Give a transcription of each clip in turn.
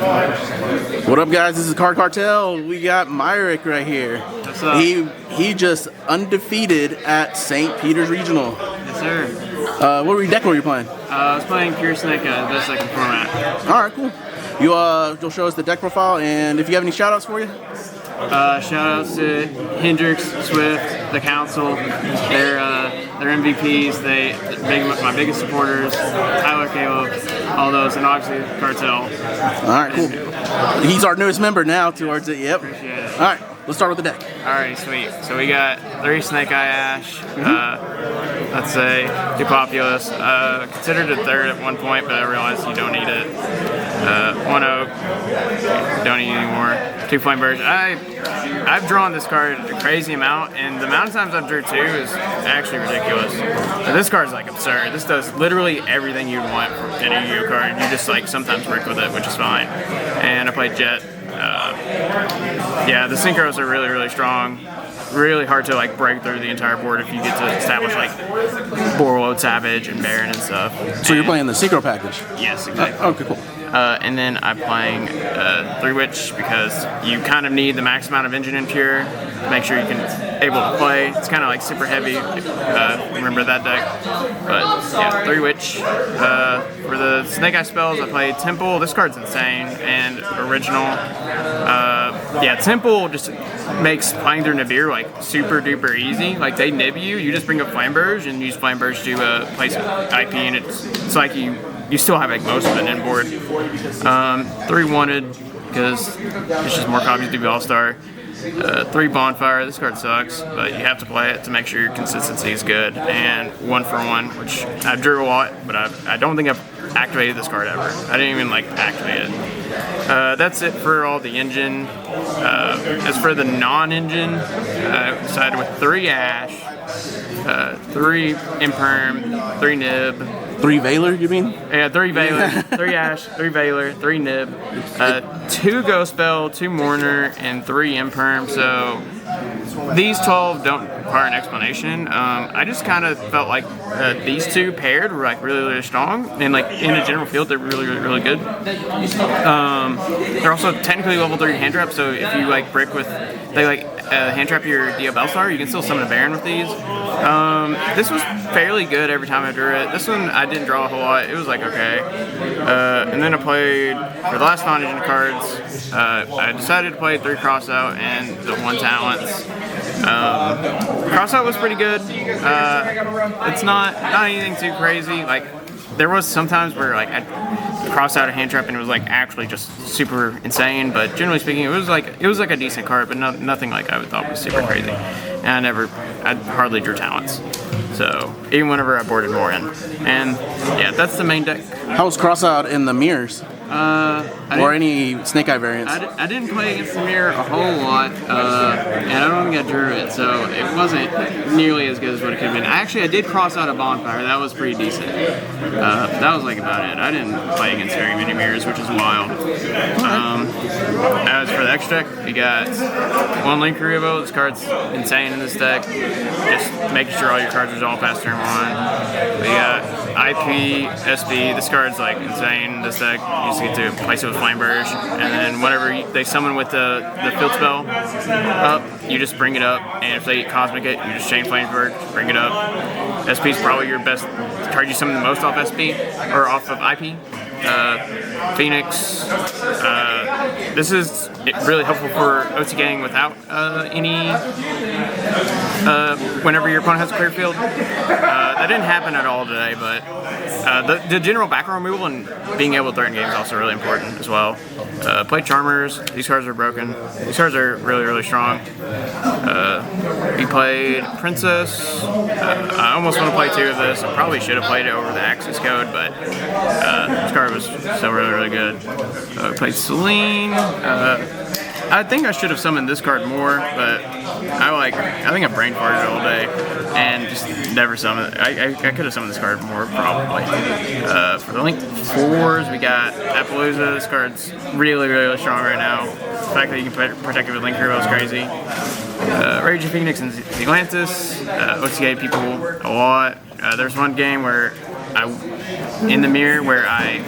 What up, guys? This is Card Cartel. We got Myrick right here. What's up? He just undefeated at St. Peter's Regional. Yes, sir. What deck were you playing? I was playing PHNI, best second format. All right, cool. You'll show us the deck profile, and if you have any shout-outs for you? Shout outs to Hendricks, Swift, the council. They're MVPs. They're my biggest supporters. Tyler, Caleb, all those, and obviously Cartel. All right, cool. He's our newest member now towards it. Yep. Appreciate it. All right, let's start with the deck. Alright, sweet. So we got 3 Snake Eye Ash. Let's say too populous. Considered it third at one point, but I realized you don't need it. 1 Oak. Don't need any more. 2 Flame Birch. I've drawn this card a crazy amount, and the amount of times I've drew 2 is actually ridiculous. But this card's like absurd. This does literally everything you'd want from any Yu-Gi-Oh card. You just like sometimes work with it, which is fine. And I played Jet. Yeah, the synchros are really, really strong. Really hard to like break through the entire board if you get to establish like Borload, Savage, and Baron and stuff. So you're playing the synchro package? Yes, exactly. Okay, cool. And then I'm playing 3 Witch because you kind of need the max amount of Engine and Pure to make sure you can able to play. It's kind of like super heavy. Remember that deck? But yeah, 3 Witch. For the Snake Eye spells, I played Temple. This card's insane and original. Yeah, Temple just makes playing through Nibiru like super duper easy. Like they nib you, you just bring up Flame Burge and use Flame Burge to place IP, and it's like you still have like most of it in board. 3 Wanted because it's just more copies to be All-Star. 3 Bonfire. This card sucks, but you have to play it to make sure your consistency is good. And 1 for 1, which I drew a lot, but I don't think I've activated this card ever. I didn't even like activate it. That's it for all the engine. As for the non-engine, I decided with 3 Ash, 3 Imperm, 3 Nib. 3 Valor, you mean? Yeah, 3 Valor, 3 Ash, 3 Valor, 3 Nib, 2 Ghost Spell, 2 Mourner, and 3 Imperm. So these 12 don't require an explanation. I just kind of felt like these 2 paired were like really, really strong, and like in a general field they're really, really, really good. They're also technically level 3 hand trap, so if you like brick with, they like hand trap your Diabell Star, you can still summon a Baron with these. This was fairly good every time I drew it. This one I didn't draw a whole lot. It was like okay. And then I played for the last non-engine cards. I decided to play 3 Crossout and the 1 Talents. Crossout was pretty good. It's not anything too crazy. Like there was sometimes where like I'd cross out a hand trap and it was like actually just super insane. But generally speaking, it was like a decent card, but nothing like I would thought was super crazy. And I hardly drew Talents. So even whenever I boarded more in, and yeah, that's the main deck. How was Crossout in the mirrors? Or any Snake Eye variants? I didn't play against the mirror a whole lot, and I don't think I drew it, so it wasn't nearly as good as what it could have been. I did cross out a Bonfire. That was pretty decent. That was like about it. I didn't play against very many mirrors, which is wild. As for the extra deck, we got 1 Link Kuribo. This card's insane in this deck. Just making sure all your cards resolve past turn 1. We got IP, SB. This card's like insane in this deck. You just get to place it with Flame Burge, and then whenever they summon with the field spell up, you just bring it up, and if they Cosmic it, you just chain Flame Burge, bring it up. SP is probably your best card you summon the most off SP, or off of IP. Phoenix. This is really helpful for OTKing without any. Whenever your opponent has a clear field. That didn't happen at all today, but the general back row removal and being able to threaten games is also really important as well. Play Charmers. These cards are broken. These cards are really, really strong. We played Princess. I almost want to play 2 of this. I probably should have played it over the Axis code, but this card was still really, really good. Played Celine. I think I should have summoned this card more, but I think I brain farted all day and just never summoned it. I could have summoned this card more probably. For the Link 4s, we got Appaloosa. This card's really, really strong right now. The fact that you can protect it with Link Hero is crazy. Raging Phoenix and Atlantis. OTA people a lot. There's one game where in the mirror where I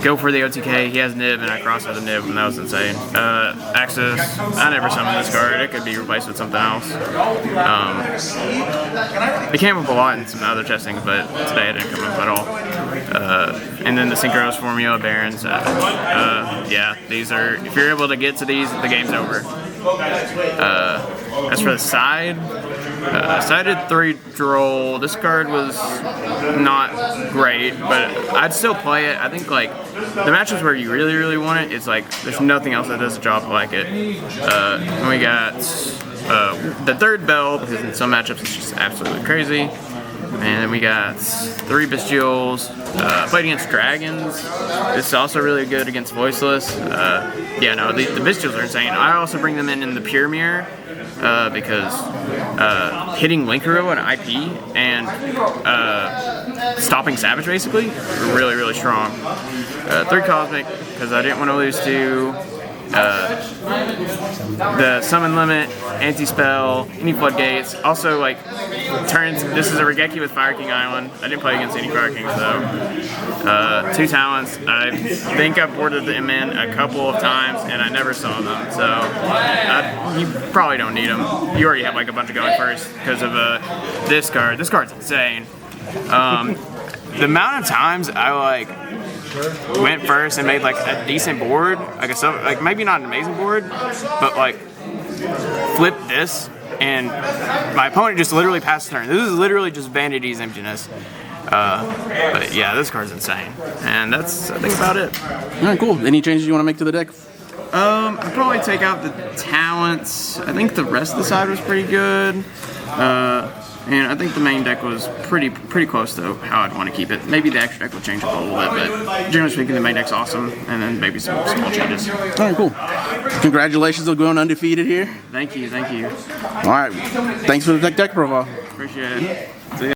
go for the OTK. He has nib, and I crossed with a nib, and that was insane. Axis, I never summoned this card. It could be replaced with something else. It came up a lot in some other testings, but today it didn't come up at all. And then the Synchros Formula Barons. Yeah, these are, if you're able to get to these, the game's over. As for the side, sided 3 droll. This card was not great, but I'd still play it. I think like the matchups where you really want it, it's like there's nothing else that does a job like it. And we got the 3rd bell, because in some matchups it's just absolutely crazy. And then we got 3 Bestials. Played against Dragons. This is also really good against Voiceless. Yeah, no, the Bestials are insane. I also bring them in the Pure Mirror because hitting Linkero and IP and stopping Savage basically really strong. 3 Cosmic because I didn't want to lose to the summon limit, anti-spell, any floodgates. Also, like, turns, this is a Regeki with Fire King Island. I didn't play against any Fire Kings, though. 2 talents. I think I boarded them in a couple of times, and I never saw them, so you probably don't need them. You already have, like, a bunch of going first because of this card. This card's insane. The amount of times I, like, went first and made like a decent board, like maybe not an amazing board, but like flipped this, and my opponent just literally passed the turn. This is literally just Vanity's Emptiness. But yeah, this card's insane, and that's I think about it. All right, cool. Any changes you want to make to the deck? I'd probably take out the talents. I think the rest of the side was pretty good. And I think the main deck was pretty close to how I'd want to keep it. Maybe the extra deck will change up a little bit, but generally speaking, the main deck's awesome, and then maybe some small changes. All right, cool. Congratulations on going undefeated here. Thank you. All right, thanks for the deck profile. Appreciate it.